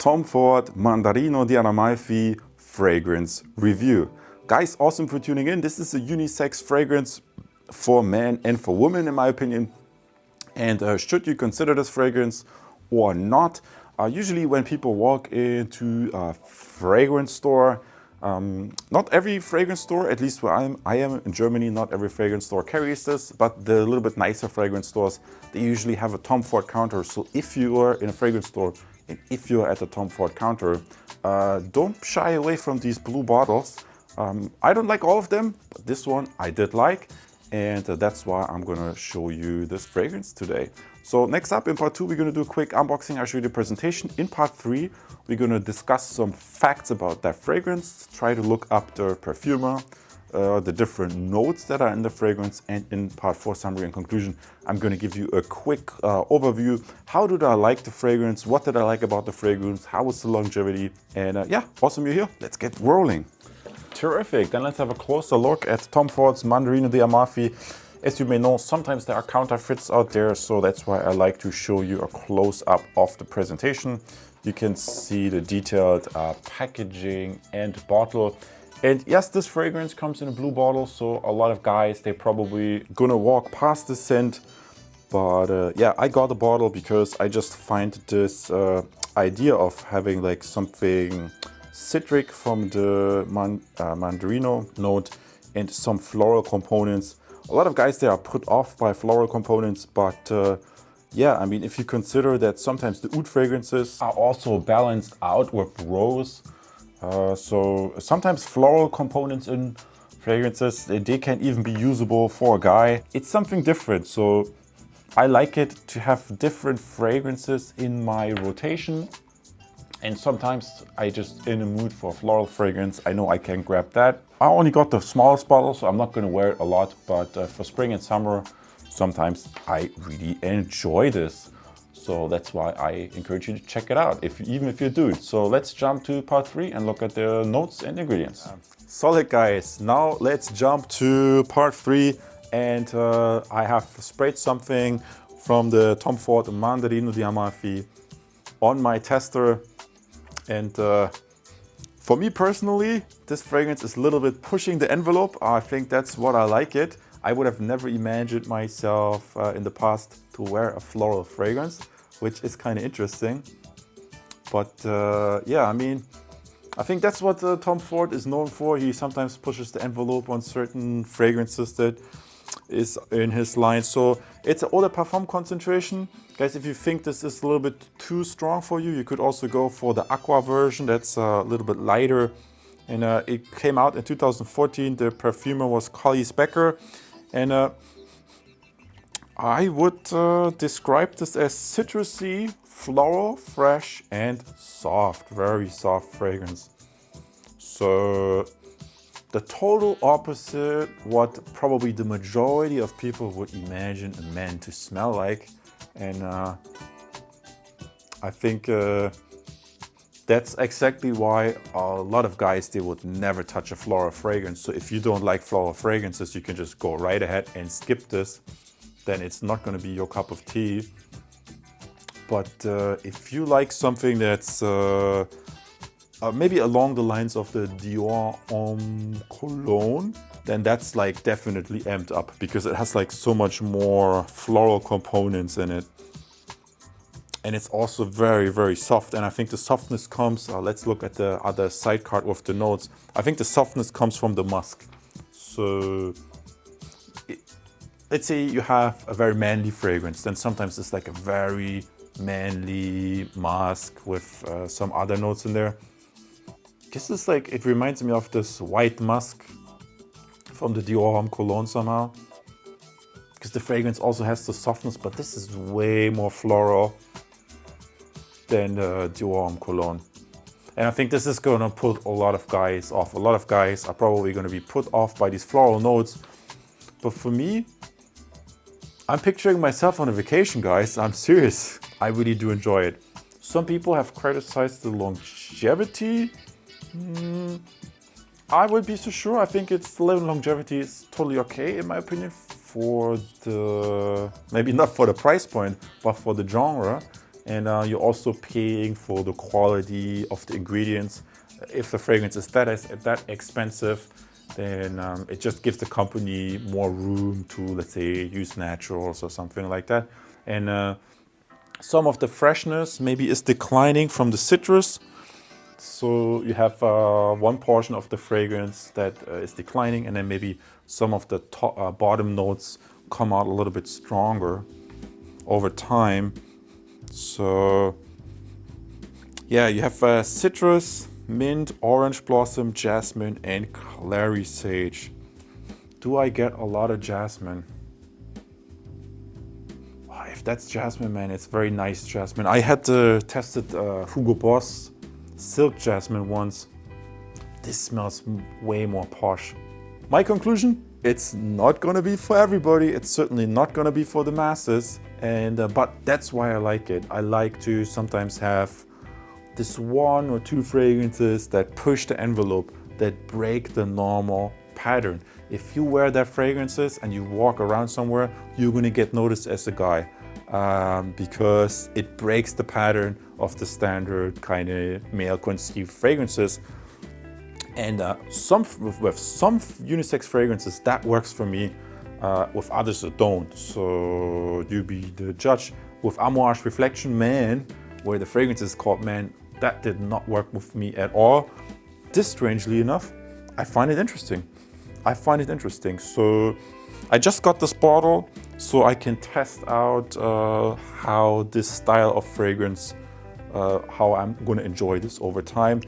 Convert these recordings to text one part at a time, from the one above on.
Tom Ford Mandarino di Amalfi fragrance review. Guys, awesome for tuning in. This is a unisex fragrance for men and for women, in my opinion. And should you consider this fragrance or not? Usually when people walk into a fragrance store, not every fragrance store, at least where I am in Germany, not every fragrance store carries this, but the little bit nicer fragrance stores, they usually have a Tom Ford counter. So if you are in a fragrance store and if you're at the Tom Ford counter, don't shy away from these blue bottles. I don't like all of them, but this one I did like. And that's why I'm gonna show you this fragrance today. So next up in part 2, we're gonna do a quick unboxing. I'll show you the presentation. In part 3, we're gonna discuss some facts about that fragrance, try to look up the perfumer, the different notes that are in the fragrance, and in part 4, summary and conclusion, I'm gonna give you a quick overview. How did I like the fragrance? What did I like about the fragrance? How was the longevity? And yeah, awesome you're here. Let's get rolling. Terrific, then let's have a closer look at Tom Ford's Mandarino di Amalfi. As you may know, sometimes there are counterfeits out there, so that's why I like to show you a close-up of the presentation. You can see the detailed packaging and bottle. And yes, this fragrance comes in a blue bottle, so a lot of guys, they probably gonna walk past the scent. But yeah, I got the bottle because I just find this idea of having like something citric from the Mandarino note and some floral components. A lot of guys, they are put off by floral components, but yeah, I mean, if you consider that sometimes the oud fragrances are also balanced out with rose, so sometimes floral components in fragrances, they can even be usable for a guy. It's something different, so I like it to have different fragrances in my rotation. And sometimes I just in a mood for a floral fragrance. I know I can grab that. I only got the smallest bottle, so I'm not gonna wear it a lot, but for spring and summer, sometimes I really enjoy this. So that's why I encourage you to check it out, even if you're a dude. So let's jump to part 3 and look at the notes and ingredients. Solid, guys. Now let's jump to part 3. And I have sprayed something from the Tom Ford Mandarino di Amalfi on my tester. And for me personally, this fragrance is a little bit pushing the envelope. I think that's what I like it. I would have never imagined myself in the past to wear a floral fragrance, which is kind of interesting. But yeah, I mean, I think that's what Tom Ford is known for. He sometimes pushes the envelope on certain fragrances that is in his line. So it's an eau de parfum concentration. Guys, if you think this is a little bit too strong for you, you could also go for the aqua version. That's a little bit lighter. And it came out in 2014. The perfumer was Collis Becker. And I would describe this as citrusy, floral, fresh, and soft. Very soft fragrance. So the total opposite what probably the majority of people would imagine a man to smell like. And I think that's exactly why a lot of guys, they would never touch a floral fragrance. So if you don't like floral fragrances, you can just go right ahead and skip this. Then it's not going to be your cup of tea. But if you like something that's maybe along the lines of the Dior Homme Cologne, then that's like definitely amped up because it has like so much more floral components in it. And it's also very, very soft. And I think the softness comes, let's look at the other side card with the notes. I think the softness comes from the musk. So let's say you have a very manly fragrance, then sometimes it's like a very manly musk with some other notes in there. This is like, it reminds me of this white musk from the Dior Homme Cologne somehow. Because the fragrance also has the softness, but this is way more floral than the Dior Homme Cologne. And I think this is gonna put a lot of guys off. A lot of guys are probably gonna be put off by these floral notes. But for me, I'm picturing myself on a vacation, guys. I'm serious. I really do enjoy it. Some people have criticized the longevity. I would be so sure. I think its longevity is totally okay, in my opinion, for the, maybe not for the price point, but for the genre. and you're also paying for the quality of the ingredients. If the fragrance is that expensive, then it just gives the company more room to, let's say, use naturals or something like that. And some of the freshness maybe is declining from the citrus. So you have one portion of the fragrance that is declining, and then maybe some of the top, bottom notes come out a little bit stronger over time. So yeah, you have citrus, mint, orange blossom, jasmine, and clary sage. Do I get a lot of jasmine? Wow, if that's jasmine, man, it's very nice jasmine. I had tested Hugo Boss silk jasmine once. This smells way more posh. My conclusion? It's not gonna be for everybody. It's certainly not gonna be for the masses. And but that's why I like it. I like to sometimes have this 1 or 2 fragrances that push the envelope, that break the normal pattern. If you wear that fragrances and you walk around somewhere, you're gonna get noticed as a guy. Because it breaks the pattern of the standard kind of male conceived fragrances. And with some unisex fragrances that works for me, with others that don't. So you be the judge. With Amouage Reflection Man, where the fragrance is called Man, that did not work with me at all. This, strangely enough, I find it interesting. So I just got this bottle so I can test out how this style of fragrance, how I'm gonna enjoy this over time.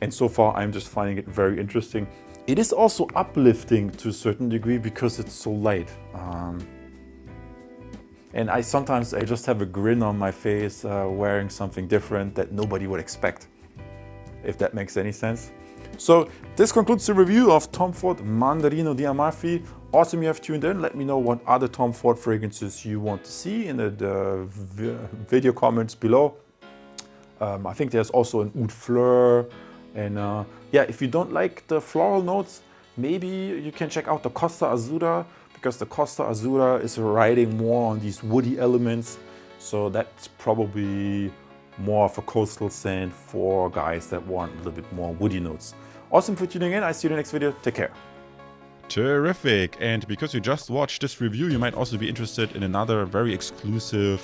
And so far I'm just finding it very interesting. It is also uplifting to a certain degree because it's so light. And I just have a grin on my face wearing something different that nobody would expect, if that makes any sense. So this concludes the review of Tom Ford Mandarino di Amalfi. Awesome you have tuned in. Let me know what other Tom Ford fragrances you want to see in the video comments below. I think there's also an Oud Fleur. And yeah, if you don't like the floral notes, maybe you can check out the Costa Azzurra, because the Costa Azzurra is riding more on these woody elements. So that's probably more of a coastal scent for guys that want a little bit more woody notes. Awesome for tuning in. I see you in the next video. Take care. Terrific. And because you just watched this review, you might also be interested in another very exclusive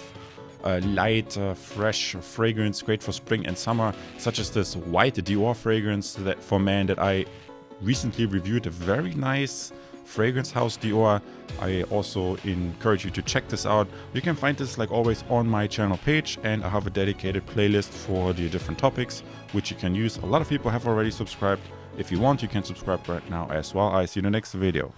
light, fresh fragrance, great for spring and summer, such as this white Dior fragrance that for men that I recently reviewed. A very nice fragrance house, Dior. I also encourage you to check this out. You can find this, like always, on my channel page, and I have a dedicated playlist for the different topics which you can use. A lot of people have already subscribed. If you want, you can subscribe right now as well. I see you in the next video.